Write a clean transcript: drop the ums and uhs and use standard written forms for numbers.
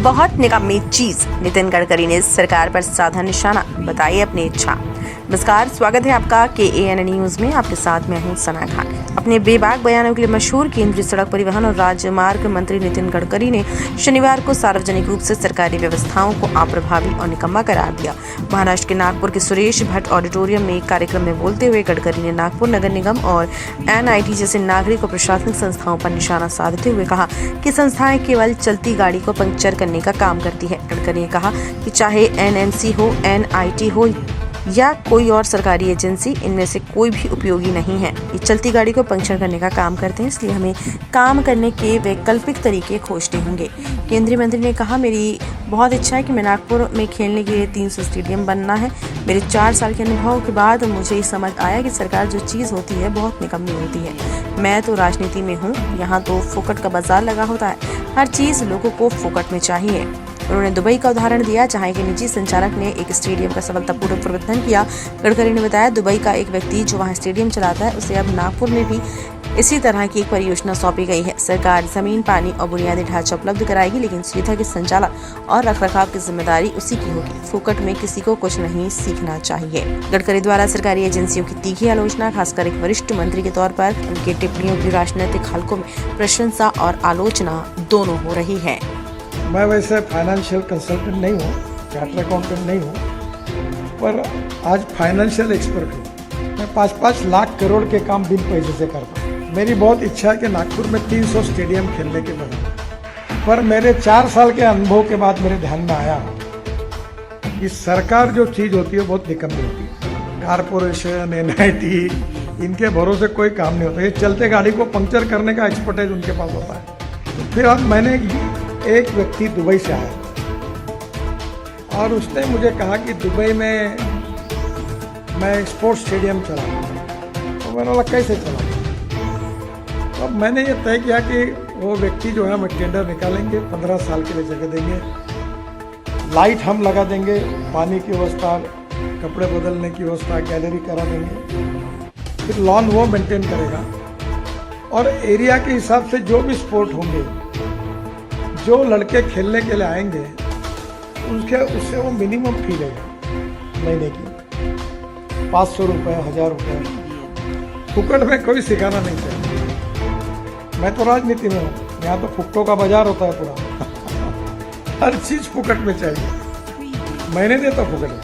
बहुत निकम्मी चीज। नितिन गडकरी ने सरकार पर साधा निशाना, बताई अपनी इच्छा। नमस्कार, स्वागत है आपका KAN न्यूज में। आपके साथ मैं हूं सना खान। अपने बेबाक बयानों के लिए मशहूर केंद्रीय सड़क परिवहन और राजमार्ग मंत्री नितिन गडकरी ने शनिवार को सार्वजनिक रूप से सरकारी व्यवस्थाओं को अप्रभावी और निकम्मा करार दिया। महाराष्ट्र के नागपुर के सुरेश भट्ट ऑडिटोरियम में एक कार्यक्रम में बोलते हुए गडकरी ने नागपुर नगर निगम और NIT जैसे नागरिक और प्रशासनिक संस्थाओं पर निशाना साधते हुए कहा कि संस्थाएं केवल चलती गाड़ी को पंक्चर करने का काम करती है। गडकरी ने कहा कि चाहे NMC हो, NIT हो या कोई और सरकारी एजेंसी, इनमें से कोई भी उपयोगी नहीं है। ये चलती गाड़ी को पंक्चर करने का काम करते हैं, इसलिए हमें काम करने के वैकल्पिक तरीके खोजने होंगे। केंद्रीय मंत्री ने कहा, मेरी बहुत इच्छा है कि मैं नागपुर में खेलने के लिए 300 स्टेडियम बनना है। मेरे 4 साल के अनुभव के बाद मुझे समझ आया कि सरकार जो चीज़ होती है बहुत निकम्मी होती है। मैं तो राजनीति में हूँ, यहाँ तो फोकट का बाजार लगा होता है। हर चीज़ लोगों को फोकट में चाहिए। उन्होंने दुबई का उदाहरण दिया, जहां एक निजी संचालक ने एक स्टेडियम का सफलतापूर्वक प्रबंधन किया। गडकरी ने बताया, दुबई का एक व्यक्ति जो वहां स्टेडियम चलाता है, उसे अब नागपुर में भी इसी तरह की एक परियोजना सौंपी गई है। सरकार जमीन, पानी और बुनियादी ढांचा उपलब्ध कराएगी, लेकिन सुविधा के संचालन और रखरखाव की जिम्मेदारी उसी की होगी। फोकट में किसी को कुछ नहीं सीखना चाहिए। गडकरी द्वारा सरकारी एजेंसियों की तीखी आलोचना, खासकर एक वरिष्ठ मंत्री के तौर पर उनकी टिप्पणियों की राजनीतिक हलकों में प्रशंसा और आलोचना दोनों हो रही है। मैं वैसे फाइनेंशियल कंसल्टेंट नहीं हूँ, चार्टर्ड अकाउंटेंट नहीं हूँ, पर आज फाइनेंशियल एक्सपर्ट हूँ। मैं 5-5 लाख करोड़ के काम बिन पैसे से करता हूँ। मेरी बहुत इच्छा है कि नागपुर में 300 स्टेडियम खेलने के बने, पर मेरे 4 साल के अनुभव के बाद मेरे ध्यान में आया कि सरकार जो चीज़ होती है बहुत निकम्मी होती है। कारपोरेशन, NIT, इनके भरोसे कोई काम नहीं होता। ये चलते गाड़ी को पंक्चर करने का एक्सपर्टाइज उनके पास होता है। तो फिर अब मैंने एक व्यक्ति दुबई से आया और उसने मुझे कहा कि दुबई में मैं स्पोर्ट्स स्टेडियम चलाऊँ। तो मैंने बोला कैसे चलाऊँ? तो मैंने ये तय किया कि वो व्यक्ति जो है, हम टेंडर निकालेंगे, 15 साल के लिए जगह देंगे, लाइट हम लगा देंगे, पानी की व्यवस्था, कपड़े बदलने की व्यवस्था, गैलरी करा देंगे, फिर लॉन वो मेंटेन करेगा और एरिया के हिसाब से जो भी स्पोर्ट होंगे, जो लड़के खेलने के लिए आएंगे उससे वो मिनिमम फी लेगा महीने की, 500 रुपये, 1000 रुपये। फुकट में कोई सिखाना नहीं चाहिए। मैं तो राजनीति में हूँ, यहाँ तो फुकटों का बाजार होता है पूरा। हर चीज़ फुकट में चाहिए। मैंने देता फुकट में।